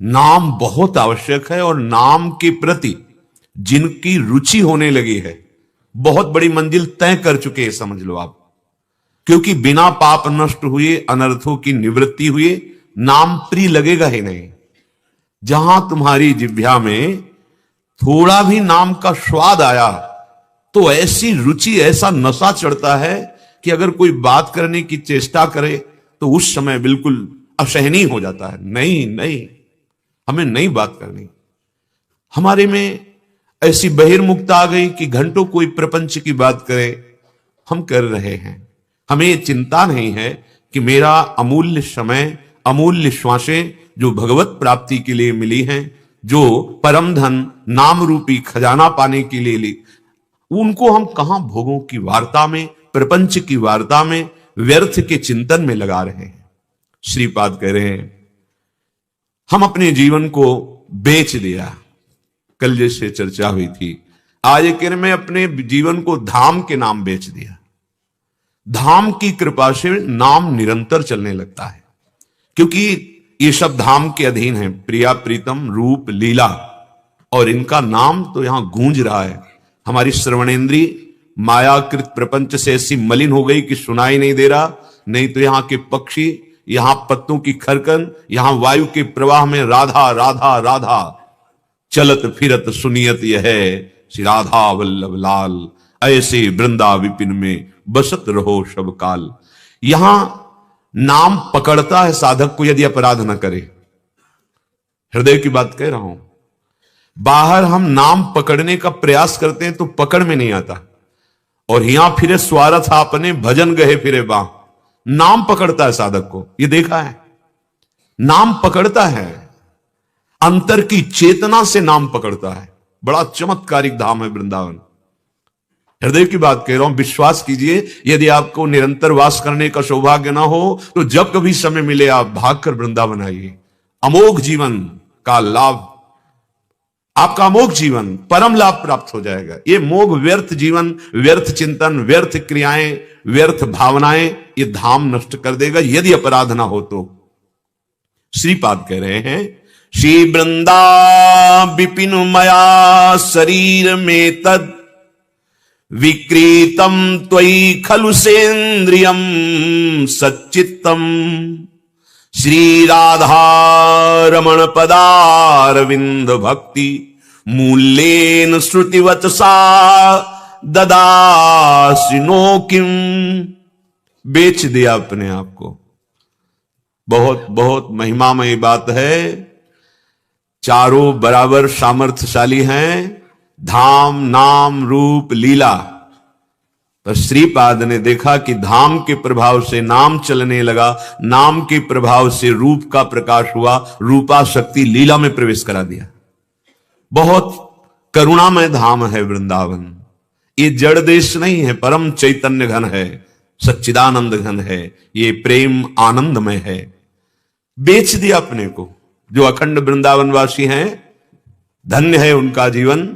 नाम बहुत आवश्यक है, और नाम के प्रति जिनकी रुचि होने लगी है बहुत बड़ी मंजिल तय कर चुके हैं, समझ लो आप। क्योंकि बिना पाप नष्ट हुए, अनर्थों की निवृत्ति हुए नाम प्रिय लगेगा ही नहीं। जहां तुम्हारी जिह्वा में थोड़ा भी नाम का स्वाद आया तो ऐसी रुचि, ऐसा नशा चढ़ता है कि अगर कोई बात करने की चेष्टा करे तो उस समय बिल्कुल असहनीय हो जाता है। नहीं नहीं, हमें नई बात करनी। हमारे में ऐसी बहिर्मुखता आ गई कि घंटों कोई प्रपंच की बात करे, हम कर रहे हैं। हमें चिंता नहीं है कि मेरा अमूल्य समय, अमूल्य श्वासें जो भगवत प्राप्ति के लिए मिली हैं, जो परम धन नाम रूपी खजाना पाने के लिए ली, उनको हम कहां भोगों की वार्ता में, प्रपंच की वार्ता में, व्यर्थ के चिंतन में लगा रहे हैं। श्रीपाद कह रहे हैं हम अपने जीवन को बेच दिया। कल जैसे चर्चा हुई थी, आज एक मैं अपने जीवन को धाम के नाम बेच दिया। धाम की कृपा से नाम निरंतर चलने लगता है, क्योंकि ये सब धाम के अधीन है। प्रिया, प्रीतम, रूप, लीला, और इनका नाम तो यहां गूंज रहा है। हमारी श्रवणेन्द्री मायाकृत प्रपंच से ऐसी मलिन हो गई कि सुनाई नहीं दे रहा। नहीं तो यहां के पक्षी, यहां पत्तों की खरकन, यहां वायु के प्रवाह में राधा राधा राधा चलत फिरत सुनियत यह श्री राधा वल्लभ लाल, ऐसे वृंदा विपिन में बसत रहो सब काल। यहां नाम पकड़ता है साधक को, यदि अपराध न करे। हृदय की बात कह रहा हूं। बाहर हम नाम पकड़ने का प्रयास करते हैं तो पकड़ में नहीं आता, और यहां फिरे स्वार्थ आपने भजन गए फिरे बाह। नाम पकड़ता है साधक को, यह देखा है। नाम पकड़ता है, अंतर की चेतना से नाम पकड़ता है। बड़ा चमत्कारिक धाम है वृंदावन। हृदय की बात कह रहा हूं, विश्वास कीजिए। यदि आपको निरंतर वास करने का सौभाग्य ना हो तो जब कभी समय मिले आप भागकर वृंदावन आइए। अमोघ जीवन का लाभ, आपका अमोघ जीवन, परम लाभ प्राप्त हो जाएगा। ये मोघ व्यर्थ जीवन, व्यर्थ चिंतन, व्यर्थ क्रियाएं, व्यर्थ भावनाएं, ये धाम नष्ट कर देगा यदि अपराध ना हो तो। श्रीपाद कह रहे हैं श्री वृंदा विपिन मया शरीर में तद विक्रीतम त्वयि खलु सेन्द्रियम सच्चित्तम श्री राधा रमण पदारविंद भक्ति मूल्येन श्रुतिवचसा ददासिनो किम। बेच दिया अपने आप को। बहुत बहुत महिमामयी बात है। चारों बराबर सामर्थ्यशाली हैं, धाम, नाम, रूप, लीला। पर श्रीपाद ने देखा कि धाम के प्रभाव से नाम चलने लगा, नाम के प्रभाव से रूप का प्रकाश हुआ, रूपा शक्ति लीला में प्रवेश करा दिया। बहुत करुणामय धाम है वृंदावन। ये जड़ देश नहीं है, परम चैतन्य घन है, सच्चिदानंद घन है, ये प्रेम आनंदमय है। बेच दिया अपने को। जो अखंड वृंदावनवासी हैं, धन्य है उनका जीवन।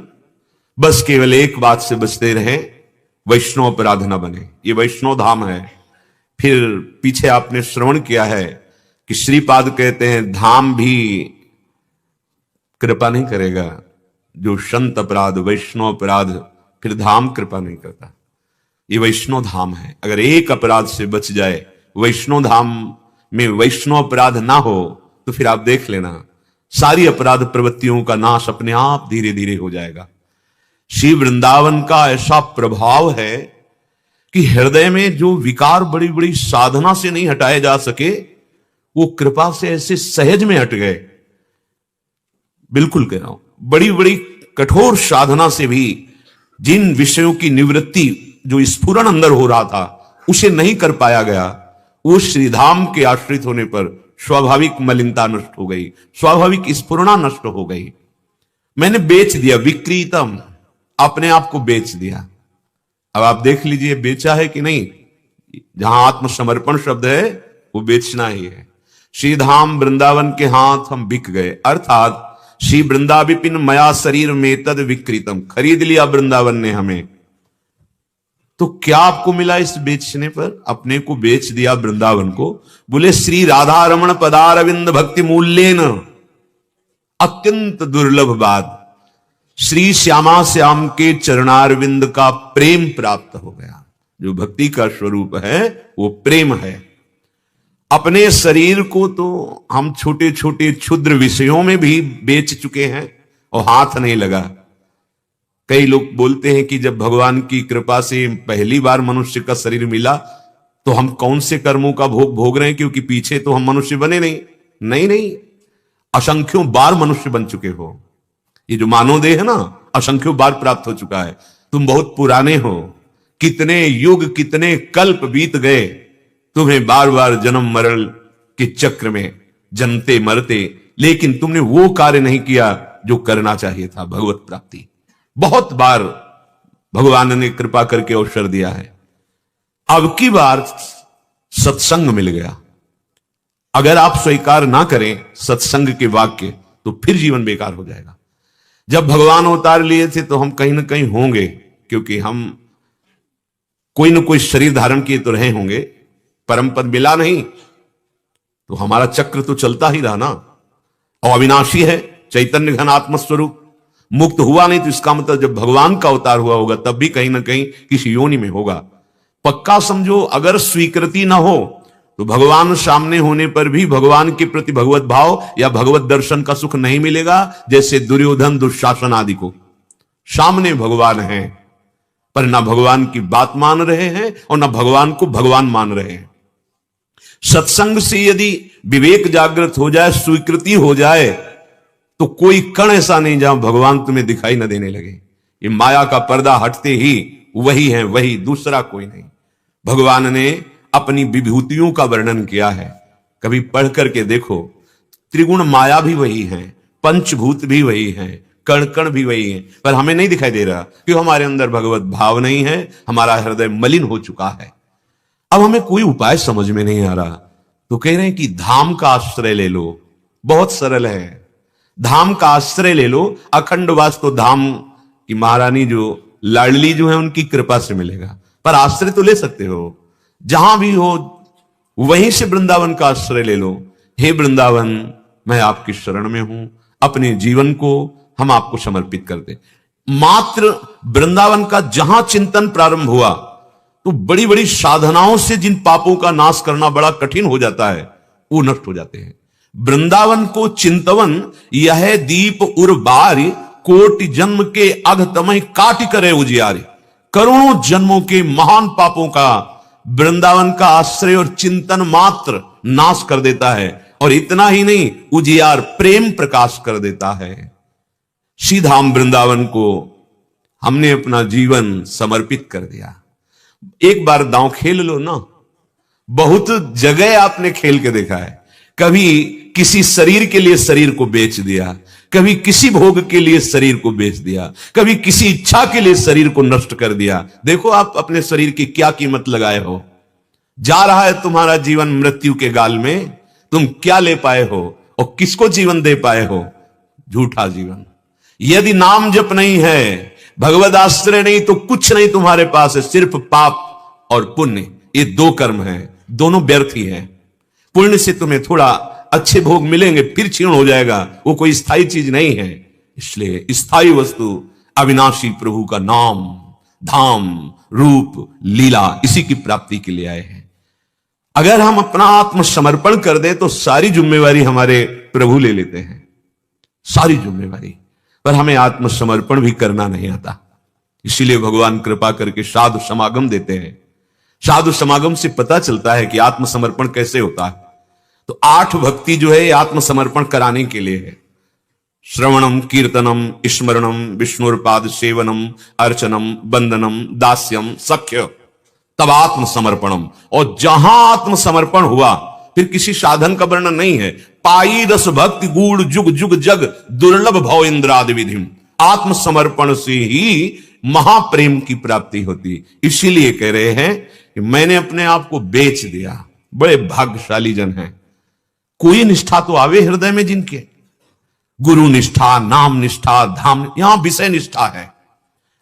बस केवल एक बात से बचते रहे, वैष्णव अपराध न बने। ये वैष्णव धाम है। फिर पीछे आपने श्रवण किया है कि श्रीपाद कहते हैं धाम भी कृपा नहीं करेगा। जो संत अपराध, वैष्णव अपराध, फिर धाम कृपा नहीं करता। ये वैष्णव धाम है। अगर एक अपराध से बच जाए, वैष्णव धाम में वैष्णव अपराध ना हो, तो फिर आप देख लेना सारी अपराध प्रवृत्तियों का नाश अपने आप धीरे धीरे हो जाएगा। श्री वृंदावन का ऐसा प्रभाव है कि हृदय में जो विकार बड़ी बड़ी साधना से नहीं हटाए जा सके, वो कृपा से ऐसे सहज में हट गए। बिल्कुल कह रहा हूं, बड़ी बड़ी कठोर साधना से भी जिन विषयों की निवृत्ति, जो स्फुरन अंदर हो रहा था, उसे नहीं कर पाया गया, वो श्रीधाम के आश्रित होने पर स्वाभाविक मलिनता नष्ट हो गई, स्वाभाविक स्फुरना नष्ट हो गई। मैंने बेच दिया, विक्रीतम, अपने आप को बेच दिया। अब आप देख लीजिए बेचा है कि नहीं। जहां आत्मसमर्पण शब्द है वो बेचना ही है। श्रीधाम वृंदावन के हाथ हम बिक गए, अर्थात श्री वृंदा विपिन मया शरीर में तद विक्रीतम, खरीद लिया वृंदावन ने हमें। तो क्या आपको मिला इस बेचने पर? अपने को बेच दिया वृंदावन को। बोले श्री राधा रमण पदारविंद भक्ति मूल्येन, अत्यंत दुर्लभ बात, श्री श्यामा श्याम के चरणारविंद का प्रेम प्राप्त हो गया। जो भक्ति का स्वरूप है वो प्रेम है। अपने शरीर को तो हम छोटे छोटे क्षुद्र विषयों में भी बेच चुके हैं और हाथ नहीं लगा। कई लोग बोलते हैं कि जब भगवान की कृपा से पहली बार मनुष्य का शरीर मिला तो हम कौन से कर्मों का भोग भोग रहे हैं, क्योंकि पीछे तो हम मनुष्य बने नहीं। नहीं नहीं, असंख्यों बार मनुष्य बन चुके हो। ये जो मानव देह है ना, असंख्यों बार प्राप्त हो चुका है। तुम बहुत पुराने हो, कितने युग कितने कल्प बीत गए, तुम्हें बार बार जन्म मरण के चक्र में जन्मते मरते, लेकिन तुमने वो कार्य नहीं किया जो करना चाहिए था, भगवत प्राप्ति। बहुत बार भगवान ने कृपा करके अवसर दिया है। अब की बार सत्संग मिल गया। अगर आप स्वीकार ना करें सत्संग के वाक्य तो फिर जीवन बेकार हो जाएगा। जब भगवान अवतार लिए थे तो हम कहीं ना कहीं होंगे, क्योंकि हम कोई ना कोई शरीर धारण किए तो रहे होंगे। परम पद मिला नहीं तो हमारा चक्र तो चलता ही रहा ना। और अविनाशी है, चैतन्य घन आत्मस्वरूप, मुक्त हुआ नहीं तो इसका मतलब जब भगवान का अवतार हुआ होगा तब भी कहीं ना कहीं किसी योनि में होगा। पक्का समझो, अगर स्वीकृति ना हो तो भगवान सामने होने पर भी भगवान के प्रति भगवत भाव या भगवत दर्शन का सुख नहीं मिलेगा। जैसे दुर्योधन दुशासन आदि को सामने भगवान है पर ना भगवान की बात मान रहे हैं और ना भगवान को भगवान मान रहे हैं। सत्संग से यदि विवेक जागृत हो जाए, स्वीकृति हो जाए, तो कोई कण ऐसा नहीं जहां भगवान तुम्हें दिखाई न देने लगे। ये माया का पर्दा हटते ही वही है, वही, दूसरा कोई नहीं। भगवान ने अपनी विभूतियों का वर्णन किया है, कभी पढ़ करके देखो। त्रिगुण माया भी वही है, पंचभूत भी वही है, कण कण भी वही है, पर हमें नहीं दिखाई दे रहा क्यों? हमारे अंदर भगवत भाव नहीं है, हमारा हृदय मलिन हो चुका है। अब हमें कोई उपाय समझ में नहीं आ रहा, तो कह रहे हैं कि धाम का आश्रय ले लो। बहुत सरल है, धाम का आश्रय ले लो। अखंड वास तो धाम की महारानी जो लाडली जो है उनकी कृपा से मिलेगा, पर आश्रय तो ले सकते हो। जहां भी हो वहीं से वृंदावन का आश्रय ले लो। हे वृंदावन, मैं आपकी शरण में हूं, अपने जीवन को हम आपको समर्पित कर दे। मात्र वृंदावन का जहां चिंतन प्रारंभ हुआ तो बड़ी बड़ी साधनाओं से जिन पापों का नाश करना बड़ा कठिन हो जाता है वो नष्ट हो जाते हैं। वृंदावन को चिंतवन यह दीप उर्बारी, कोटि जन्म के अघतमय काट करे उजियारे। करोड़ों जन्मों के महान पापों का वृंदावन का आश्रय और चिंतन मात्र नाश कर देता है। और इतना ही नहीं, उजियार प्रेम प्रकाश कर देता है। श्रीधाम वृंदावन को हमने अपना जीवन समर्पित कर दिया। एक बार दांव खेल लो ना, बहुत जगह आपने खेल के देखा है। कभी किसी शरीर के लिए शरीर को बेच दिया, कभी किसी भोग के लिए शरीर को बेच दिया, कभी किसी इच्छा के लिए शरीर को नष्ट कर दिया। देखो आप अपने शरीर की क्या कीमत लगाए हो। जा रहा है तुम्हारा जीवन मृत्यु के गाल में, तुम क्या ले पाए हो और किसको जीवन दे पाए हो? झूठा जीवन। यदि नाम जप नहीं है, भगवद आश्रय नहीं, तो कुछ नहीं तुम्हारे पास है, सिर्फ पाप और पुण्य। ये दो कर्म हैं, दोनों व्यर्थ ही हैं। पुण्य से तुम्हें थोड़ा अच्छे भोग मिलेंगे, फिर क्षीण हो जाएगा, वो कोई स्थायी चीज नहीं है। इसलिए स्थायी वस्तु अविनाशी प्रभु का नाम, धाम, रूप, लीला, इसी की प्राप्ति के लिए आए हैं। अगर हम अपना आत्मसमर्पण कर दें तो सारी जिम्मेवारी हमारे प्रभु ले लेते हैं, सारी जिम्मेवारी। पर हमें आत्मसमर्पण भी करना नहीं आता। इसीलिए भगवान कृपा करके साधु समागम देते हैं। साधु समागम से पता चलता है कि आत्मसमर्पण कैसे होता है। तो 8 भक्ति जो है आत्मसमर्पण कराने के लिए है। श्रवणम, कीर्तनम, स्मरणम, विष्णुपाद सेवनम, अर्चनम, वंदनम, दास्यम, सख्य, तब आत्मसमर्पणम। और जहां आत्मसमर्पण हुआ फिर किसी साधन का वर्णन नहीं है। पाई रस भक्ति गूढ़ जुग जुग जग, दुर्लभ भव इंद्रादि विधिम। आत्मसमर्पण से ही महाप्रेम की प्राप्ति होती। इसीलिए कह रहे हैं कि मैंने अपने आप को बेच दिया। बड़े भाग्यशाली जन हैं। कोई निष्ठा तो आवे हृदय में जिनके, गुरु निष्ठा, नाम निष्ठा, धाम, यहां विषय निष्ठा है,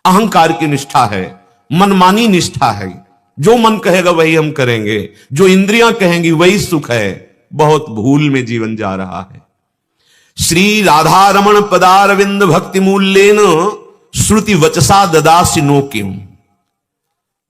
अहंकार की निष्ठा है, मनमानी निष्ठा है। जो मन कहेगा वही हम करेंगे, जो इंद्रियां कहेंगी वही सुख है। बहुत भूल में जीवन जा रहा है। श्री राधा रमण पदारविंद भक्ति मूल्येन श्रुति वचसा ददासि नो क्यों।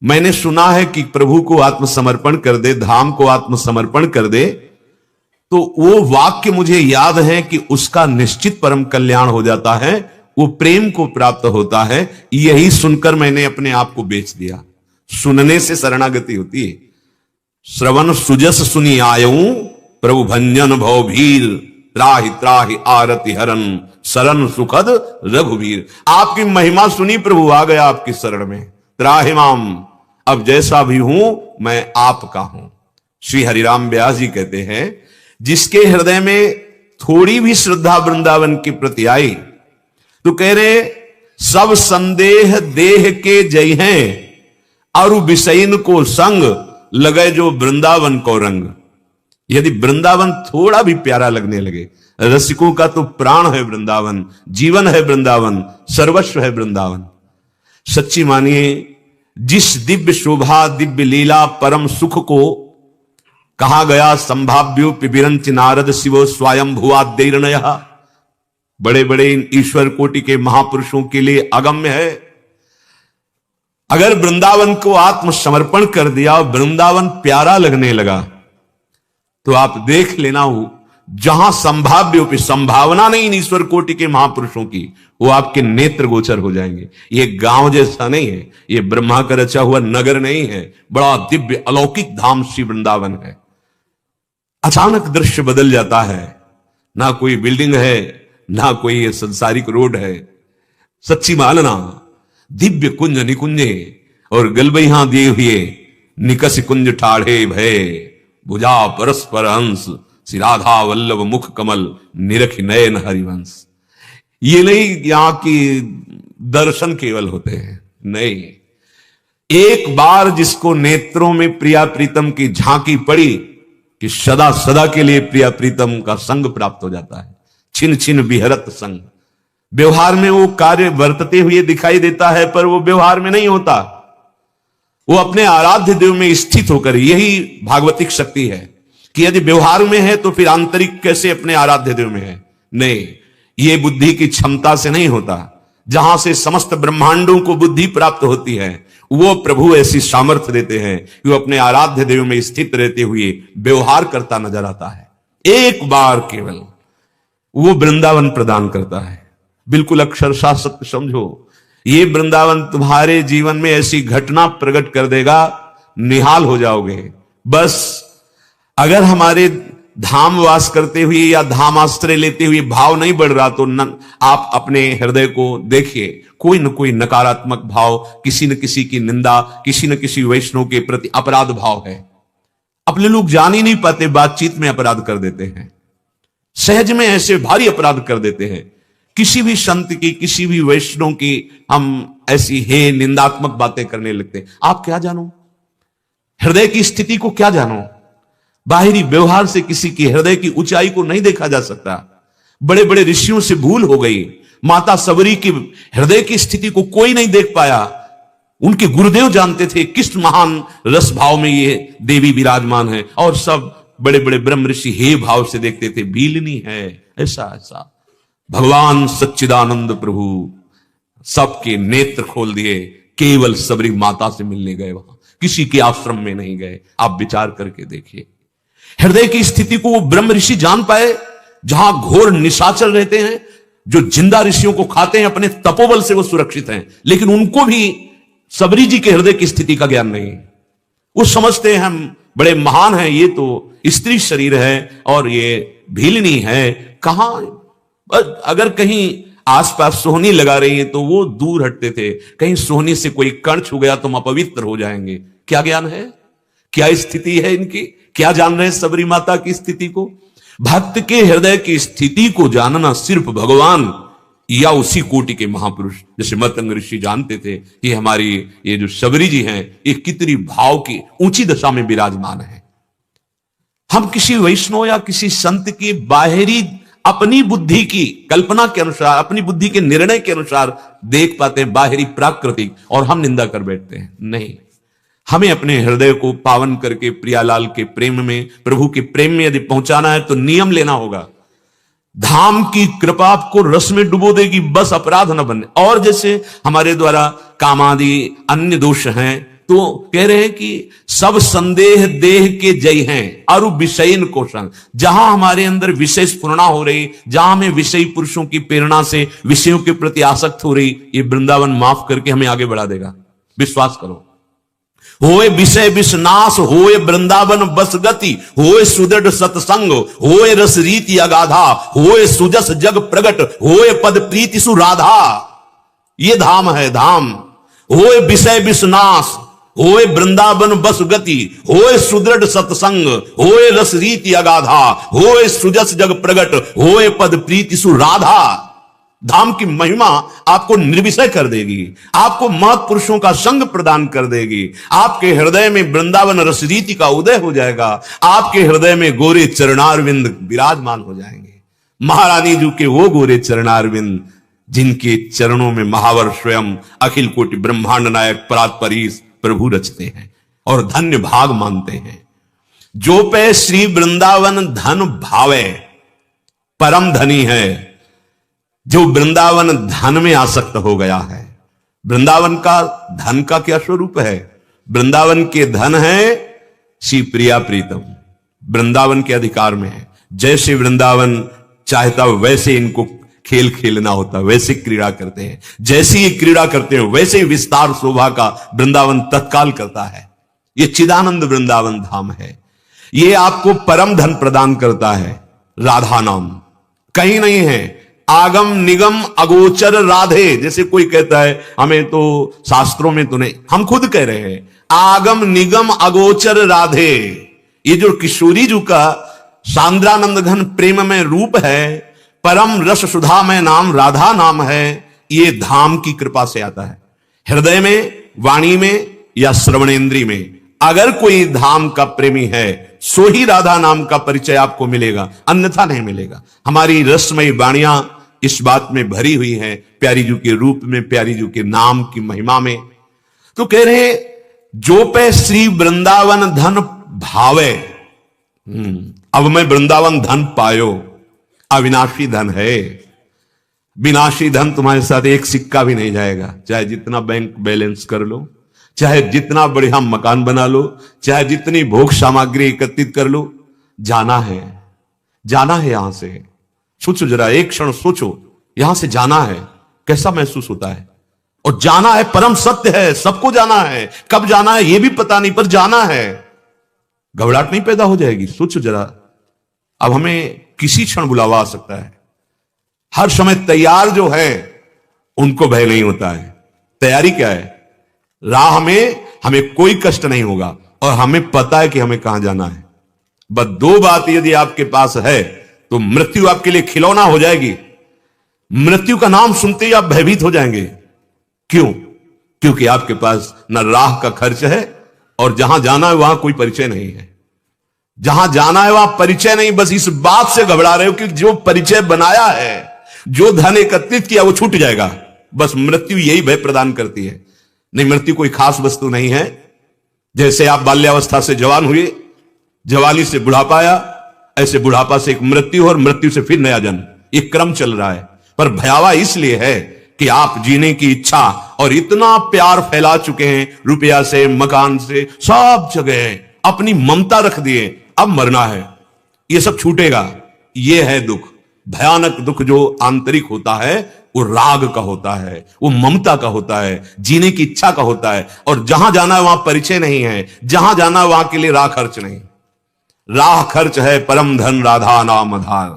मैंने सुना है कि प्रभु को आत्मसमर्पण कर दे, धाम को आत्मसमर्पण कर दे, तो वो वाक्य मुझे याद है कि उसका निश्चित परम कल्याण हो जाता है, वो प्रेम को प्राप्त होता है। यही सुनकर मैंने अपने आप को बेच दिया। सुनने से शरणागति होती है। श्रवण सुजस सुनी आयऊ प्रभु भंजन भवभीर त्राहि त्राहि आरति हरन शरण सुखद रघुवीर। आपकी महिमा सुनी, प्रभु आ गया आपकी शरण में। त्राहि माम, अब जैसा भी हूं मैं आपका हूं। श्री हरिराम व्यास जी कहते हैं, जिसके हृदय में थोड़ी भी श्रद्धा वृंदावन के प्रति आई तो कह रहे सब संदेह देह के जय हैं, अरु विषयन को संग लगे जो वृंदावन को रंग। यदि वृंदावन थोड़ा भी प्यारा लगने लगे, रसिकों का तो प्राण है वृंदावन, जीवन है वृंदावन, सर्वस्व है वृंदावन। सच्ची मानिए, जिस दिव्य शोभा दिव्य लीला परम सुख को कहा गया संभाव्यो पिबिरंच नारद शिवो स्वयं भुवाद्यर्णय, बड़े बड़े ईश्वर कोटि के महापुरुषों के लिए अगम्य है। अगर वृंदावन को आत्मसमर्पण कर दिया और वृंदावन प्यारा लगने लगा तो आप देख लेना, हो जहां संभाव्य संभावना नहीं इन ईश्वर कोटि के महापुरुषों की, वो आपके नेत्र गोचर हो जाएंगे। ये गांव जैसा नहीं है, ये ब्रह्मा का रचा हुआ नगर नहीं है, बड़ा दिव्य अलौकिक धाम श्री वृंदावन है। अचानक दृश्य बदल जाता है, ना कोई बिल्डिंग है, ना कोई संसारिक रोड है। सच्ची मानना, दिव्य कुंज निकुंजे और गलबैया दिए हुए निकस कुंज ठाढ़े भय भुजा परस्पर हंस श्री राधा वल्लभ मुख कमल निरख नयन हरिवंश। ये नहीं यहां की दर्शन केवल होते हैं, नहीं, एक बार जिसको नेत्रों में प्रिया प्रीतम की झांकी पड़ी कि सदा सदा के लिए प्रिया प्रीतम का संग प्राप्त हो जाता है। छिन छिन विहरत संग। व्यवहार में वो कार्य वर्तते हुए दिखाई देता है, पर वो व्यवहार में नहीं होता, वो अपने आराध्य देव में स्थित होकर। यही भागवतिक शक्ति है कि यदि व्यवहार में है तो फिर आंतरिक कैसे अपने आराध्य देव में है। नहीं, ये बुद्धि की क्षमता से नहीं होता। जहां से समस्त ब्रह्मांडों को बुद्धि प्राप्त होती है, वो प्रभु ऐसी सामर्थ्य देते हैं कि वो अपने आराध्य देव में स्थित रहते हुए व्यवहार करता नजर आता है। एक बार केवल वो वृंदावन प्रदान करता है। बिल्कुल अक्षरशः सत्य समझो, ये वृंदावन तुम्हारे जीवन में ऐसी घटना प्रकट कर देगा, निहाल हो जाओगे। बस अगर हमारे धाम वास करते हुए या धाम आश्रय लेते हुए भाव नहीं बढ़ रहा तो आप अपने हृदय को देखिए, कोई न कोई नकारात्मक भाव, किसी न किसी की निंदा, किसी न किसी वैष्णव के प्रति अपराध भाव है। अपने लोग जान ही नहीं पाते, बातचीत में अपराध कर देते हैं, सहज में ऐसे भारी अपराध कर देते हैं। किसी भी संत की, किसी भी वैष्णव की हम ऐसी हे निंदात्मक बातें करने लगते। आप क्या जानो, हृदय की स्थिति को क्या जानो। बाहरी व्यवहार से किसी की हृदय की ऊंचाई को नहीं देखा जा सकता। बड़े बड़े ऋषियों से भूल हो गई। माता सबरी की हृदय की स्थिति को कोई नहीं देख पाया। उनके गुरुदेव जानते थे किस महान रस भाव में ये देवी विराजमान है, और सब बड़े बड़े ब्रह्म ऋषि हे भाव से देखते थे, भीलनी है, ऐसा ऐसा। भगवान सच्चिदानंद प्रभु सबके नेत्र खोल दिए, केवल सबरी माता से मिलने गए, वहां किसी के आश्रम में नहीं गए। आप विचार करके देखिए, हृदय की स्थिति को वो ब्रह्म ऋषि जान पाए। जहां घोर निशाचर रहते हैं, जो जिंदा ऋषियों को खाते हैं, अपने तपोबल से वो सुरक्षित हैं, लेकिन उनको भी सबरी जी के हृदय की स्थिति का ज्ञान नहीं। वो समझते हैं हम बड़े महान हैं, ये तो स्त्री शरीर है और ये भीलनी है। कहां, अगर कहीं आसपास सोहनी लगा रही है तो वो दूर हटते थे। कहीं सोहनी से कोई कण छू गया तो हम अपवित्र हो जाएंगे। क्या ज्ञान है, क्या स्थिति है इनकी, क्या जान रहे हैं सबरी माता की स्थिति को। भक्त के हृदय की स्थिति को जानना सिर्फ भगवान या उसी कोटि के महापुरुष जैसे मतंग ऋषि जानते थे कि हमारी ये जो सबरी जी हैं, ये कितनी भाव की ऊंची दशा में विराजमान है। हम किसी वैष्णव या किसी संत की बाहरी अपनी बुद्धि की कल्पना के अनुसार, अपनी बुद्धि के निर्णय के अनुसार देख पाते हैं, बाहरी प्राकृतिक, और हम निंदा कर बैठते हैं। नहीं, हमें अपने हृदय को पावन करके प्रियालाल के प्रेम में, प्रभु के प्रेम में यदि पहुंचाना है तो नियम लेना होगा। धाम की कृपा आपको रस में डुबो देगी, बस अपराध न बने। और जैसे हमारे द्वारा कामादि अन्य दोष हैं, तो कह रहे हैं कि सब संदेह देह के जय हैं अरु विषयन कोशं। जहां हमारे अंदर विषय स्फुरणा हो रही, जहां हमें विषयी पुरुषों की प्रेरणा से विषयों के प्रति आसक्त हो रही, ये वृंदावन माफ करके हमें आगे बढ़ा देगा, विश्वास करो। होए विषय विषनाश, होए वृंदावन बस गति, होए सुदृढ़ सत्संग, होए रस रीति अगाधा, होए सुजस जग प्रगट, होए पद प्रीति सुराधा। ये धाम है धाम। होए विषय विषनाश, होए वृंदावन बस गति, होए सुदृढ़ सत्संग, होए रस रीति अगाधा, होए सुजस जग प्रगट, होए पद प्रीति सुराधा। धाम की महिमा आपको निर्विषय कर देगी, आपको महत्पुरुषों का संग प्रदान कर देगी, आपके हृदय में वृंदावन रस रीति का उदय हो जाएगा, आपके हृदय में गोरे चरणारविंद विराजमान हो जाएंगे। महारानी जी के वो गोरे चरणारविंद जिनके चरणों में महावर स्वयं अखिल कोटि ब्रह्मांड नायक परात्परीश प्रभु रचते हैं और धन्य भाग मानते हैं। जो पे श्री वृंदावन धन भावे परम धनी है। जो वृंदावन धन में आसक्त हो गया है, वृंदावन का धन का क्या स्वरूप है? वृंदावन के धन है श्री प्रिया प्रीतम, वृंदावन के अधिकार में है। जैसे वृंदावन चाहता वैसे इनको खेल खेलना होता, वैसे क्रीड़ा करते हैं, जैसी ये क्रीड़ा करते हैं वैसे ही विस्तार शोभा का वृंदावन तत्काल करता है। ये चिदानंद वृंदावन धाम है। ये आपको परम धन प्रदान करता है। राधा नाम कहीं नहीं है, आगम निगम अगोचर राधे। जैसे कोई कहता है हमें तो शास्त्रों में तो नहीं, हम खुद कह रहे हैं आगम निगम अगोचर राधे। ये जो किशोरी जी का सांद्रानंद घन प्रेम में रूप है, परम रस सुधा में नाम राधा नाम है, ये धाम की कृपा से आता है। हृदय में, वाणी में या श्रवणेन्द्रिय में अगर कोई धाम का प्रेमी है, सो ही राधा नाम का परिचय आपको मिलेगा, अन्यथा नहीं मिलेगा। हमारी रसमयी वाणियां इस बात में भरी हुई हैं, प्यारी जी के रूप में, प्यारी जी के नाम की महिमा में। तो कह रहे जो पे श्री वृंदावन धन भावे। अब मैं वृंदावन धन पायो, अविनाशी धन है। विनाशी धन तुम्हारे साथ एक सिक्का भी नहीं जाएगा, चाहे जितना बैंक बैलेंस कर लो, चाहे जितना बढ़िया मकान बना लो, चाहे जितनी भोग सामग्री एकत्रित कर लो, जाना है, जाना है यहां से। सोचो जरा, एक क्षण सोचो, यहां से जाना है, कैसा महसूस होता है? और जाना है, परम सत्य है, सबको जाना है। कब जाना है ये भी पता नहीं, पर जाना है। घबराहट नहीं पैदा हो जाएगी? सोचो जरा, अब हमें किसी क्षण बुलावा आ सकता है। हर समय तैयार जो है उनको भय नहीं होता है। तैयारी क्या है? राह में हमें कोई कष्ट नहीं होगा और हमें पता है कि हमें कहां जाना है। बस दो बात यदि आपके पास है तो मृत्यु आपके लिए खिलौना हो जाएगी। मृत्यु का नाम सुनते ही आप भयभीत हो जाएंगे। क्यों? क्योंकि आपके पास न राह का खर्च है और जहां जाना है वहां कोई परिचय नहीं है। जहां जाना है वहां परिचय नहीं, बस इस बात से घबरा रहे हो कि जो परिचय बनाया है, जो धन एकत्रित किया, वो छूट जाएगा। बस मृत्यु यही भय प्रदान करती है। नहीं, मृत्यु कोई खास वस्तु नहीं है। जैसे आप बाल्यावस्था से जवान हुए, जवानी से बुढ़ापा आया, ऐसे बुढ़ापा से एक मृत्यु और मृत्यु से फिर नया जन्म, एक क्रम चल रहा है। पर भयावह इसलिए है कि आप जीने की इच्छा और इतना प्यार फैला चुके हैं, रुपया से, मकान से, सब जगह अपनी ममता रख दिए। अब मरना है, ये सब छूटेगा। ये है दुख, भयानक दुख जो आंतरिक होता है, वो राग का होता है, वो ममता का होता है, जीने की इच्छा का होता है। और जहां जाना है वहां परिचय नहीं है, जहां जाना है वहां के लिए राह खर्च नहीं। राह खर्च है परम धन राधा नाम आधार,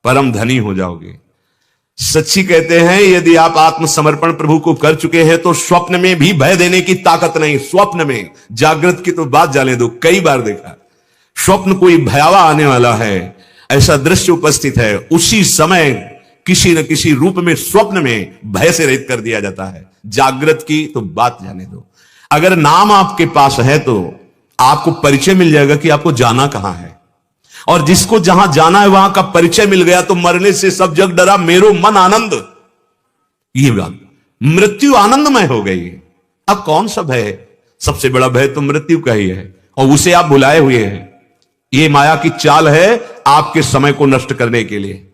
परम धनी हो जाओगे। सच्ची कहते हैं, यदि आप आत्मसमर्पण प्रभु को कर चुके हैं तो स्वप्न में भी भय देने की ताकत नहीं। स्वप्न में, जागृत की तो बात जाने दो, कई बार देखा स्वप्न कोई भयावह आने वाला है, ऐसा दृश्य उपस्थित है, उसी समय किसी न किसी रूप में स्वप्न में भय से रहित कर दिया जाता है। जागृत की तो बात जाने दो। अगर नाम आपके पास है तो आपको परिचय मिल जाएगा कि आपको जाना कहां है। और जिसको जहां जाना है वहां का परिचय मिल गया तो मरने से सब जग डरा, मेरो मन आनंद। ये बात, मृत्यु आनंदमय हो गई। अब कौन सा भय है? सबसे बड़ा भय तो मृत्यु का ही है, और उसे आप बुलाए हुए हैं। ये माया की चाल है आपके समय को नष्ट करने के लिए।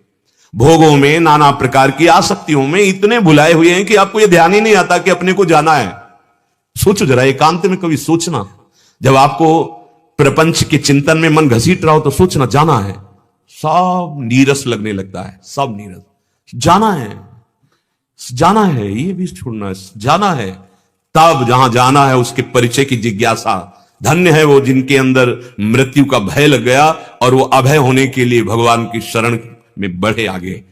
भोगों में, नाना प्रकार की आसक्तियों में इतने भुलाए हुए हैं कि आपको यह ध्यान ही नहीं आता कि अपने को जाना है। सोचो जरा, एकांत में कभी सोचना, जब आपको प्रपंच के चिंतन में मन घसीट रहा हो तो सोचना, जाना है, सब नीरस लगने लगता है, सब नीरस। जाना है, जाना है, ये भी छोड़ना है, जाना है। तब जहां जाना है उसके परिचय की जिज्ञासा। धन्य है वो जिनके अंदर मृत्यु का भय लग गया और वो अभय होने के लिए भगवान की शरण में बढ़े आगे।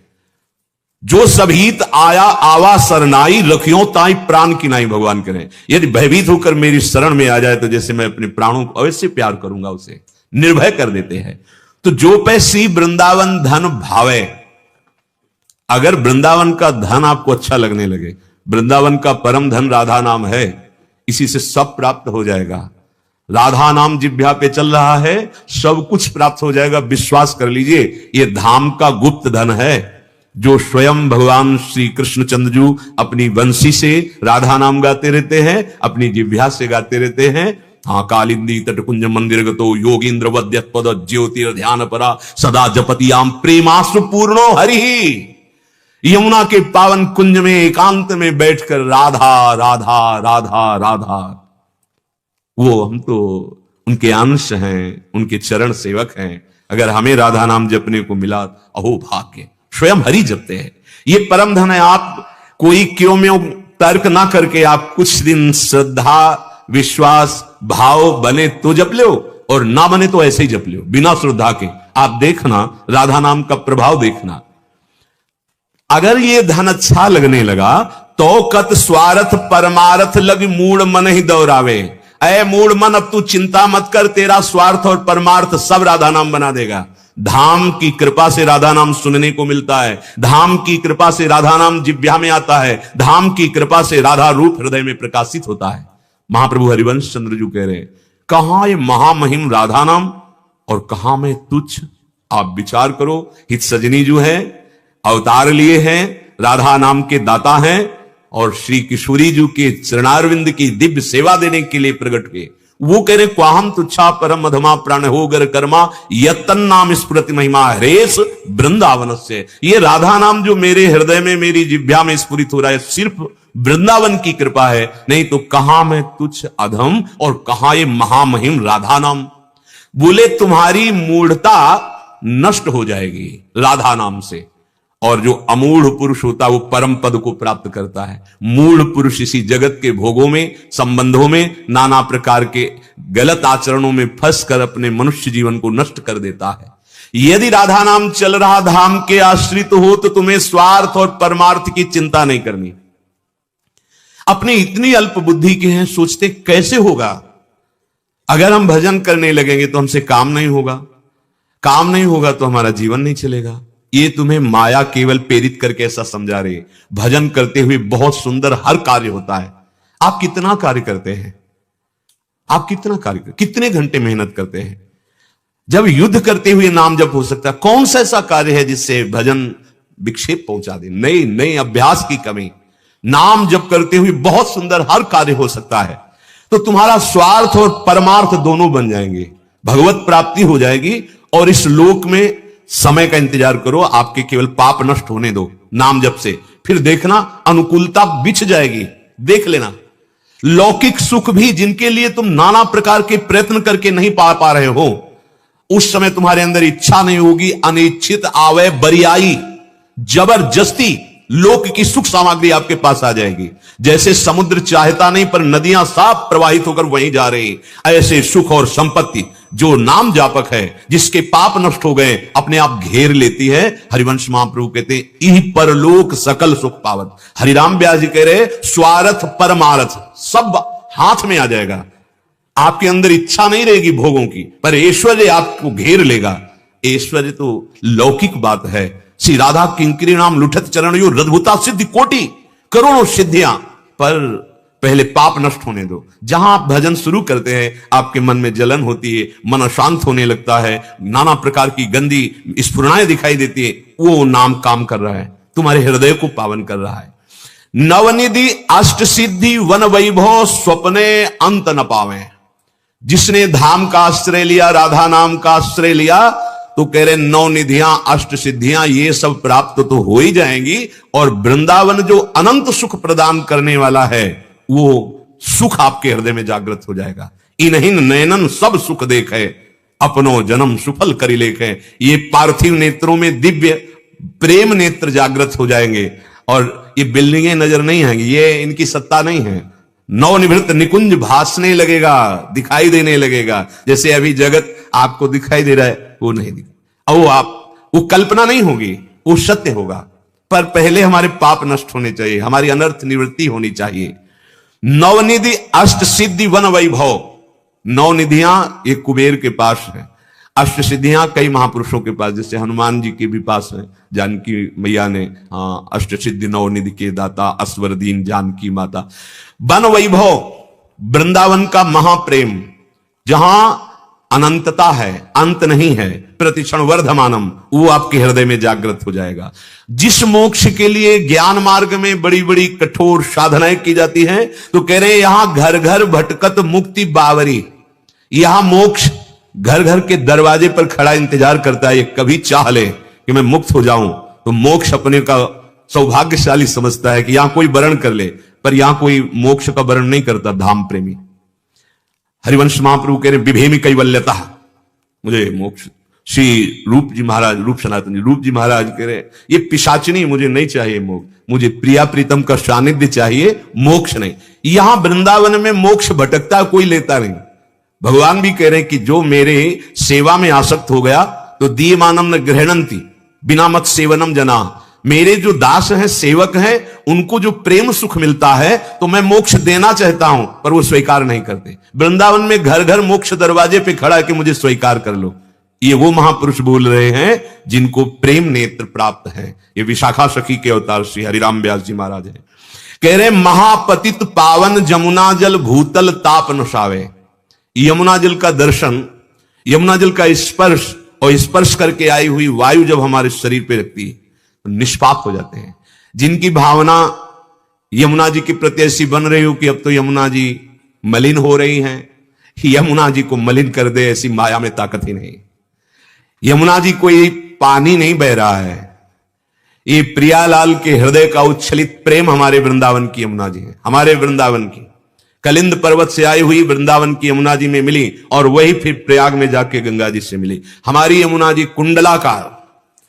जो सब हित आया आवा सरनाई, रखियो ताई प्राण की नाई, भगवान करें। यदि भयभीत होकर मेरी शरण में आ जाए तो जैसे मैं अपने प्राणों को अवश्य प्यार करूंगा, उसे निर्भय कर देते हैं। तो जो पैसी वृंदावन धन भावे, अगर वृंदावन का धन आपको अच्छा लगने लगे, वृंदावन का परम धन राधा नाम है, इसी से सब प्राप्त हो जाएगा। राधा नाम जिह्वा पे चल रहा है, सब कुछ प्राप्त हो जाएगा, विश्वास कर लीजिए। ये धाम का गुप्त धन है जो स्वयं भगवान श्री कृष्णचंद्र जी अपनी बंसी से राधा नाम गाते रहते हैं, अपनी जिह्वा से गाते रहते हैं। हाँ, कालिंदी तटकुंज मंदिर गतो योगींद्र वद्यत पद ज्योतिर ध्यान परा सदा जपतियाम प्रेमाश्रु पूर्णो हरि। यमुना के पावन कुंज में एकांत में बैठकर राधा राधा राधा राधा, वो हम तो उनके अंश हैं, उनके चरण सेवक हैं। अगर हमें राधा नाम जपने को मिला, अहो भाग्य, स्वयं हरि जपते हैं। ये परम धन है। आप कोई क्यों में तर्क ना करके आप कुछ दिन श्रद्धा विश्वास भाव बने तो जप लो, और ना बने तो ऐसे ही जप लो बिना श्रद्धा के। आप देखना राधा नाम का प्रभाव देखना। अगर ये धन अच्छा लगने लगा तो कत स्वार्थ परमार्थ लग मूड मन ही दौड़ावे। ऐ मूड मन, अब तू चिंता मत कर, तेरा स्वार्थ और परमार्थ सब राधा नाम बना देगा। धाम की कृपा से राधा नाम सुनने को मिलता है, धाम की कृपा से राधा नाम जिह्वा में आता है, धाम की कृपा से राधा रूप हृदय में प्रकाशित होता है। महाप्रभु हरिवंश चंद्र जी कह रहे, कहां ये महामहिम राधा नाम और कहां में तुच्छ। आप विचार करो, हित सजनी जो है अवतार लिए हैं, राधा नाम के दाता हैं और श्री किशोरी जी के चरणारविंद की दिव्य सेवा देने के लिए प्रकट हुए। वो कह रहे, क्वाहम तुच्छा परम अधमा प्राण हो गर कर्मा यतन नाम स्फुरति महिमा हरेश वृंदावन से। ये राधा नाम जो मेरे हृदय में मेरी जिह्वा में स्फुरित हो रहा है, सिर्फ वृंदावन की कृपा है, नहीं तो कहां मैं तुच्छ अधम और कहां ये महामहिम राधा नाम। बोले तुम्हारी मूढ़ता नष्ट हो जाएगी राधा नाम से, और जो अमूढ़ पुरुष होता है वो परम पद को प्राप्त करता है। मूढ़ पुरुष इसी जगत के भोगों में, संबंधों में, नाना प्रकार के गलत आचरणों में फंसकर अपने मनुष्य जीवन को नष्ट कर देता है। यदि राधा नाम चल रहा धाम के आश्रित हो तो तुम्हें स्वार्थ और परमार्थ की चिंता नहीं करनी। अपनी इतनी अल्प बुद्धि के हैं, सोचते कैसे होगा। अगर हम भजन करने लगेंगे तो हमसे काम नहीं होगा, काम नहीं होगा तो हमारा जीवन नहीं चलेगा। ये तुम्हें माया केवल प्रेरित करके ऐसा समझा रही है। भजन करते हुए बहुत सुंदर हर कार्य होता है। आप कितना कार्य करते हैं, आप कितना कार्य, कितने घंटे मेहनत करते हैं। जब युद्ध करते हुए नाम जप हो सकता है, कौन सा ऐसा कार्य है जिससे भजन विक्षेप पहुंचा दे। नहीं नहीं, अभ्यास की कमी। नाम जप करते हुए बहुत सुंदर हर कार्य हो सकता है। तो तुम्हारा स्वार्थ और परमार्थ दोनों बन जाएंगे, भगवत प्राप्ति हो जाएगी। और इस लोक में समय का इंतजार करो, आपके केवल पाप नष्ट होने दो नाम जप से, फिर देखना अनुकूलता बिछ जाएगी। देख लेना, लौकिक सुख भी जिनके लिए तुम नाना प्रकार के प्रयत्न करके नहीं पा रहे हो, उस समय तुम्हारे अंदर इच्छा नहीं होगी, अनिच्छित आवे बरियाई, जबरदस्ती लोक की सुख सामग्री आपके पास आ जाएगी। जैसे समुद्र चाहता नहीं पर नदियां साफ प्रवाहित होकर वहीं जा रही, ऐसे सुख और संपत्ति जो नाम जापक है, जिसके पाप नष्ट हो गए, अपने आप घेर लेती है। हरिवंश महाप्रभु कहते हैं, इह परलोक सकल सुख पावत। हरिराम व्यास जी कह रहे, स्वार्थ परमार्थ सब हाथ में आ जाएगा। आपके अंदर इच्छा नहीं रहेगी भोगों की, पर ऐश्वर्य आपको घेर लेगा। ऐश्वर्य तो लौकिक बात है। श्री राधा किंकरी नाम लुठत चरण यो रद्भुता सिद्धि कोटि, करोड़ों सिद्धियां, पर पहले पाप नष्ट होने दो। जहां आप भजन शुरू करते हैं, आपके मन में जलन होती है, मन अशांत होने लगता है, नाना प्रकार की गंदी स्फुरणाएं दिखाई देती है, वो नाम काम कर रहा है, तुम्हारे हृदय को पावन कर रहा है। नवनिधि अष्ट सिद्धि वन वैभव स्वप्ने अंत न पावे। जिसने धाम का आश्रय लिया, राधा नाम का आश्रय लिया, तो कह रहे 9 निधियां, 8 सिद्धियां ये सब प्राप्त तो हो ही जाएंगी, और वृंदावन जो अनंत सुख प्रदान करने वाला है वो सुख आपके हृदय में जागृत हो जाएगा। इन्हीं नयनन सब सुख देखे, अपनो जन्म सुफल करी लेखे। ये पार्थिव नेत्रों में दिव्य प्रेम नेत्र जागृत हो जाएंगे, और ये बिल्डिंगें नजर नहीं आएंगी, ये इनकी सत्ता नहीं है। नवनिभृत निकुंज भासने लगेगा, दिखाई देने लगेगा। जैसे अभी जगत आपको दिखाई दे रहा है, वो नहीं दिखा, वो कल्पना नहीं होगी, वो सत्य होगा। पर पहले हमारे पाप नष्ट होने चाहिए, हमारी अनर्थ निवृत्ति होनी चाहिए। नवनिधि अष्ट सिद्धि वन वैभव, 9 निधियां ये कुबेर के पास है, 8 सिद्धियां कई महापुरुषों के पास, जैसे हनुमान जी के भी पास है। जानकी मैया ने 8 सिद्धि 9 निधि के दाता, अस्वर दीन जानकी माता। वन वैभव, वृंदावन का महाप्रेम, जहां अनंतता है, अंत नहीं है, प्रतिक्षण वर्धमानम, वो आपके हृदय में जागृत हो जाएगा। जिस मोक्ष के लिए ज्ञान मार्ग में बड़ी बड़ी कठोर साधनाएं की जाती हैं, तो कह रहे हैं यहां घर घर भटकत मुक्ति बावरी, यहां मोक्ष घर घर के दरवाजे पर खड़ा इंतजार करता है। ये कभी चाह ले कि मैं मुक्त हो जाऊं, तो मोक्ष अपने का सौभाग्यशाली समझता है कि यहां कोई वर्ण कर ले, पर यहां कोई मोक्ष का वर्ण नहीं करता। धाम प्रेमी हरिवंश महाप्रभु कह रहे विभेमी कैवल्यता, मुझे मोक्ष। श्री रूप जी महाराज, रूप सनातन जी, रूप जी महाराज कह रहे ये पिशाचिनी, मुझे नहीं चाहिए मोक्ष, मुझे प्रिया प्रीतम का सानिध्य चाहिए, मोक्ष नहीं। यहां वृंदावन में मोक्ष भटकता कोई लेता नहीं। भगवान भी कह रहे हैं कि जो मेरे सेवा में आसक्त हो गया तो दीयमानम न ग्रहणंती बिना मत सेवनम जना, मेरे जो दास हैं, सेवक हैं, उनको जो प्रेम सुख मिलता है तो मैं मोक्ष देना चाहता हूं, पर वो स्वीकार नहीं करते। वृंदावन में घर घर मोक्ष दरवाजे पे खड़ा है कि मुझे स्वीकार कर लो। ये वो महापुरुष बोल रहे हैं जिनको प्रेम नेत्र प्राप्त है। ये विशाखा सखी के अवतार श्री हरिराम व्यास जी महाराज हैं। कह रहे महापतित पावन जमुना जल भूतल ताप नशावे। यमुना जल का दर्शन, यमुना जल का स्पर्श, और स्पर्श करके आई हुई वायु जब हमारे शरीर पे रखती है तो निष्पाप हो जाते हैं। जिनकी भावना यमुना जी के प्रति ऐसी बन रही हो कि अब तो यमुना जी मलिन हो रही हैं, यमुना जी को मलिन कर दे ऐसी माया में ताकत ही नहीं। यमुना जी कोई पानी नहीं बह रहा है, ये प्रियालाल के हृदय का उच्छलित प्रेम हमारे वृंदावन की यमुना जी है। हमारे वृंदावन की कलिंद पर्वत से आई हुई वृंदावन की यमुना जी में मिली, और वही फिर प्रयाग में जाके गंगा जी से मिली। हमारी यमुना जी कुंडलाकार,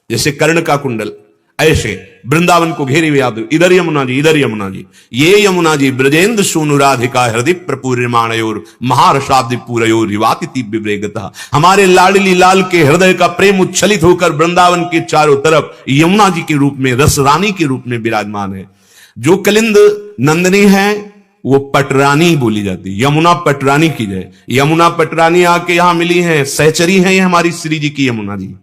जैसे कर्ण का कुंडल, ऐसे वृंदावन को घेरी हुई आप, इधर यमुना जी, इधर यमुना जी। ये यमुना जी ब्रजेंद्र सूनु राधिका हृदय प्रपूर्यमाणयोर महारसाब्दि पूरयोर रिवाति तीव्र विवेगता। हमारे लाडली लाल के हृदय का प्रेम उच्छलित होकर वृंदावन के चारों तरफ यमुना जी के रूप में, रस रानी के रूप में विराजमान है। जो कलिंद नंदनी है वो पटरानी बोली जाती है, यमुना पटरानी की जय। यमुना पटरानी आके यहां मिली है, सहचरी है ये हमारी श्री जी की यमुना जी।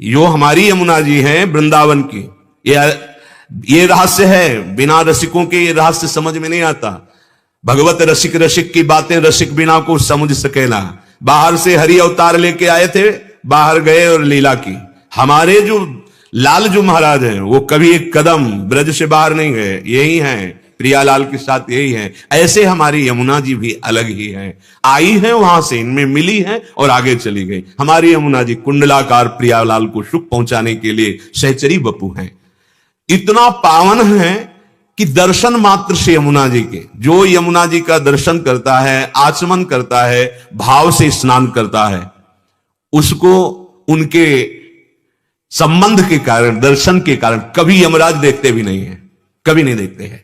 जो हमारी यमुना जी है वृंदावन की, ये रहस्य है। बिना रसिकों के ये रहस्य समझ में नहीं आता। भगवत रसिक रसिक की बातें रसिक बिना को समझ सकेला। बाहर से हरि अवतार लेके आए थे, बाहर गए और लीला की। हमारे जो लाल जो महाराज हैं वो कभी एक कदम ब्रज से बाहर नहीं गए, यही हैं, प्रियालाल के साथ यही है। ऐसे हमारी यमुना जी भी अलग ही है, आई है वहां से, इनमें मिली है और आगे चली गई। हमारी यमुना जी कुंडलाकार प्रियालाल को सुख पहुंचाने के लिए सहचरी बपू हैं। इतना पावन है कि दर्शन मात्र से यमुना जी के, जो यमुना जी का दर्शन करता है, आचमन करता है, भाव से स्नान करता है, उसको उनके संबंध के कारण, दर्शन के कारण कभी यमराज देखते भी नहीं है, कभी नहीं देखते हैं।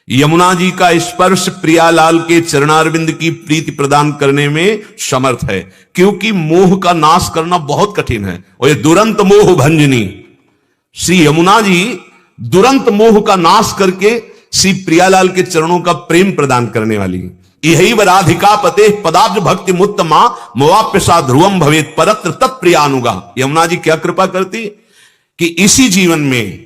यमुना जी का स्पर्श प्रियालाल के चरणारविंद की प्रीति प्रदान करने में समर्थ है, क्योंकि मोह का नाश करना बहुत कठिन है। और ये दुरंत मोह भंजनी श्री यमुना जी दुरंत मोह का नाश करके श्री प्रियालाल के चरणों का प्रेम प्रदान करने वाली। यही राधिका पते पदाब्ज भक्ति मुत्तमा मोवाप्यसा ध्रुवम भवेत परत्र तत्प्रियानुगा। यमुना जी क्या कृपा करती कि इसी जीवन में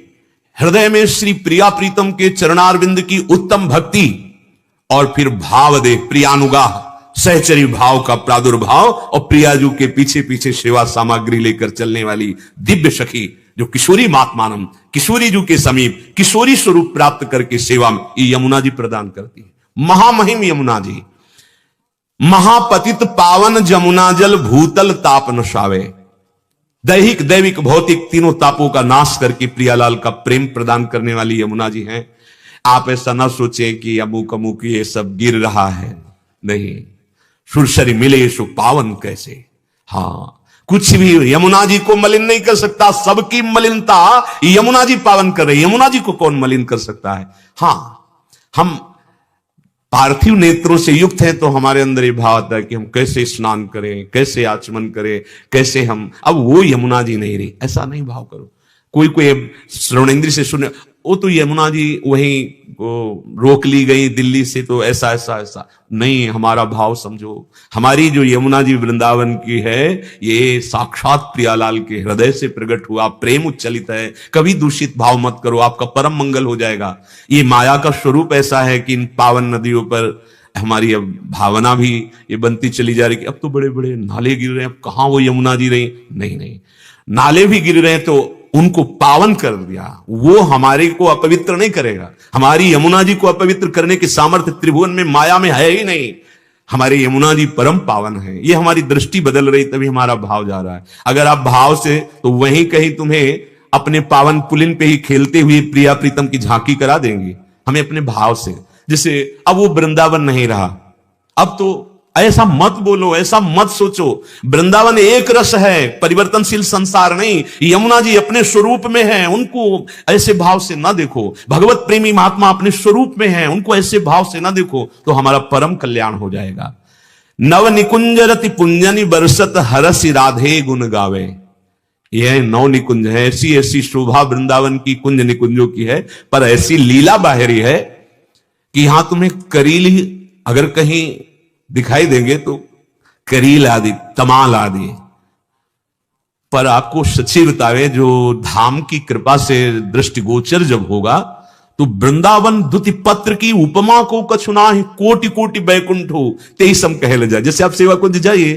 हृदय में श्री प्रिया प्रीतम के चरणारविंद की उत्तम भक्ति और फिर भाव दे, प्रियानुगा, सहचरी भाव का प्रादुर्भाव, और प्रियाजू के पीछे पीछे सेवा सामग्री लेकर चलने वाली दिव्य सखी जो किशोरी महात्मानम, किशोरी जू के समीप किशोरी स्वरूप प्राप्त करके सेवा में यमुना जी प्रदान करती है। महामहिम यमुना जी, महापतित पावन जमुना जल भूतल ताप नशावे। दैहिक दैविक भौतिक तीनों तापों का नाश करके प्रियालाल का प्रेम प्रदान करने वाली यमुना जी हैं। आप ऐसा ना सोचें कि अमुक अमुक ये सब गिर रहा है, नहीं। सुरसरी मिले सो पावन कैसे। हाँ, कुछ भी यमुना जी को मलिन नहीं कर सकता। सबकी मलिनता यमुना जी पावन कर रही, यमुना जी को कौन मलिन कर सकता है। हाँ, हम पार्थिव नेत्रों से युक्त हैं तो हमारे अंदर ये भाव आता है कि हम कैसे स्नान करें, कैसे आचमन करें, कैसे हम, अब वो यमुना जी नहीं रही, ऐसा नहीं भाव करो। कोई कोई श्रवणेंद्र से सुने, वो तो यमुना जी वहीं रोक ली गई दिल्ली से, तो ऐसा ऐसा ऐसा नहीं। हमारा भाव समझो, हमारी जो यमुना जी वृंदावन की है, ये साक्षात प्रियालाल के हृदय से प्रकट हुआ प्रेम उच्चलित है। कभी दूषित भाव मत करो, आपका परम मंगल हो जाएगा। ये माया का स्वरूप ऐसा है कि इन पावन नदियों पर हमारी अब भावना भी ये बनती चली जा रही कि अब तो बड़े बड़े नाले गिर रहे हैं, अब कहां वो यमुना जी रही। नहीं नहीं, नाले भी गिर रहे हैं तो उनको पावन कर दिया, वो हमारे को अपवित्र नहीं करेगा। हमारी यमुना जी को अपवित्र करने की सामर्थ्य त्रिभुवन में माया में है ही नहीं। हमारे यमुना जी परम पावन है। ये हमारी दृष्टि बदल रही तभी हमारा भाव जा रहा है। अगर आप भाव से, तो वहीं कहीं तुम्हें अपने पावन पुलिन पे ही खेलते हुए प्रिया प्रीतम की झांकी करा देंगे। हमें अपने भाव से, जैसे अब वो वृंदावन नहीं रहा, अब तो ऐसा मत बोलो, ऐसा मत सोचो। वृंदावन एक रस है, परिवर्तनशील संसार नहीं। यमुना जी अपने स्वरूप में है, उनको ऐसे भाव से ना देखो। भगवत प्रेमी महात्मा अपने स्वरूप में है, उनको ऐसे भाव से ना देखो, तो हमारा परम कल्याण हो जाएगा। नव निकुंज रति पुंजनि बरसत हरसि राधे गुण गावे। यह नौ निकुंज है, ऐसी ऐसी शोभा वृंदावन की कुंज निकुंजों की है, पर ऐसी लीला बाहरी है कि यहां तुम्हें करील ही अगर कहीं दिखाई देंगे तो करील आदि, तमाल आदि, पर आपको सच्ची बतावे, जो धाम की कृपा से दृष्टिगोचर जब होगा तो वृंदावन द्युति पत्र की उपमा को कछुना है, कोटि कोटि बैकुंठ हो तेई सम कहे ले जाए। जैसे आप सेवा कुंज जाइए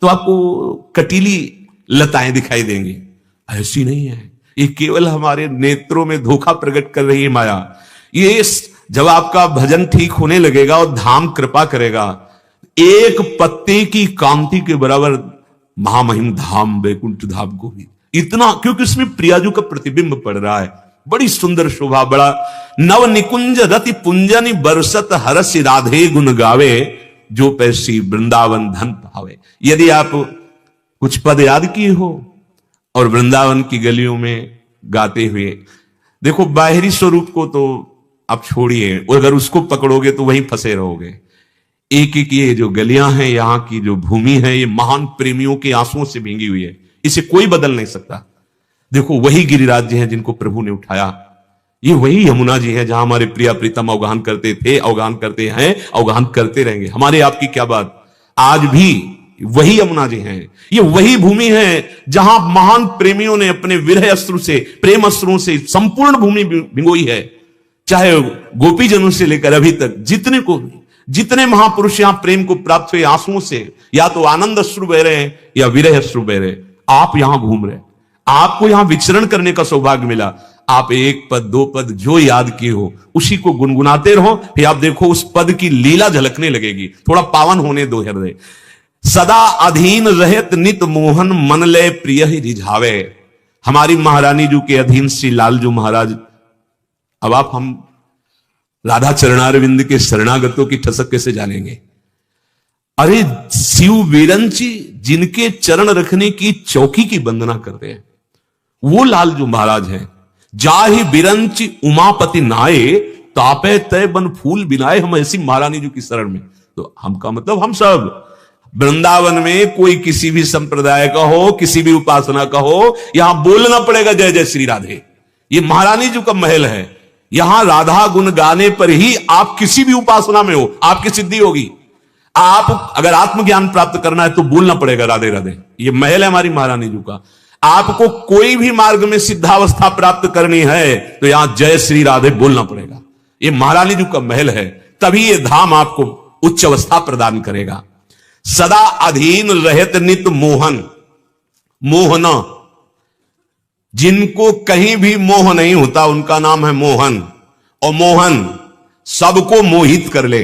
तो आपको कटीली लताएं दिखाई देंगी, ऐसी नहीं है। ये केवल हमारे नेत्रों में धोखा प्रकट कर रही है माया। ये जब आपका भजन ठीक होने लगेगा और धाम कृपा करेगा, एक पत्ते की कांति के बराबर महामहिम धाम वैकुंठ धाम को भी इतना, क्योंकि इसमें प्रियाजू का प्रतिबिंब पड़ रहा है। बड़ी सुंदर शोभा, बड़ा नव निकुंज रति पुंजनि बरसत हरसि राधे गुण गावे, जो पैसी वृंदावन धन पावे। यदि आप कुछ पद याद किए हो और वृंदावन की गलियों में गाते हुए देखो, बाहरी स्वरूप को तो आप छोड़िए, और अगर उसको पकड़ोगे तो वहीं फंसे रहोगे। एक एक ये जो गलियां हैं, यहां की जो भूमि है, ये महान प्रेमियों के आंसुओं से भींगी हुई है, इसे कोई बदल नहीं सकता। देखो, वही गिरिराज जी हैं जिनको प्रभु ने उठाया, ये वही यमुना जी है जहां हमारे प्रिया प्रीतम अवगान करते थे, अवगान करते हैं, अवगान करते रहेंगे। हमारे आपकी क्या बात, आज भी वही यमुना जी हैं। ये वही भूमि है जहां महान प्रेमियों ने अपने विरह अश्रु से, प्रेम अश्रुओं से संपूर्ण भूमि भिगोई है। चाहे गोपीजनों से लेकर अभी तक जितने महापुरुष यहां प्रेम को प्राप्त हुए आंसुओं से, या तो आनंद अश्रु बह रहे हैं या विरह अश्रु बह रहे। आप यहां घूम रहे, आपको यहां विचरण करने का सौभाग्य मिला। आप एक पद दो पद जो याद किए हो उसी को गुनगुनाते रहो, फिर आप देखो उस पद की लीला झलकने लगेगी। थोड़ा पावन होने दो हृदय। सदा अधीन रहत नित मोहन मन ले प्रिय ही रिझावे। हमारी महारानी जी के अधीन श्री लालजू महाराज। अब आप हम राधा चरणारविंद के शरणागतों की ठसक कैसे जानेंगे। अरे शिव वीरंची जिनके चरण रखने की चौकी की वंदना करते हैं, वो लालजू महाराज हैं। जाहि बिरंची उमापति नाये तापे तय बन फूल बिनाए। हम ऐसी महारानी जी की शरण में, तो हमका मतलब हम सब वृंदावन में कोई किसी भी संप्रदाय का हो, किसी भी उपासना का हो, यहां बोलना पड़ेगा जय जय श्री राधे। ये महारानी जी का महल है। यहां राधा गुण गाने पर ही आप किसी भी उपासना में हो, आपकी सिद्धि होगी। आप अगर आत्मज्ञान प्राप्त करना है तो बोलना पड़ेगा राधे राधे। ये महल है हमारी महारानी जी का। आपको कोई भी मार्ग में सिद्धावस्था प्राप्त करनी है तो यहां जय श्री राधे बोलना पड़ेगा। ये महारानी जी का महल है, तभी ये धाम आपको उच्च अवस्था प्रदान करेगा। सदा अधीन रहत नित मोहन। मोहना, जिनको कहीं भी मोह नहीं होता उनका नाम है मोहन। और मोहन सबको मोहित कर ले।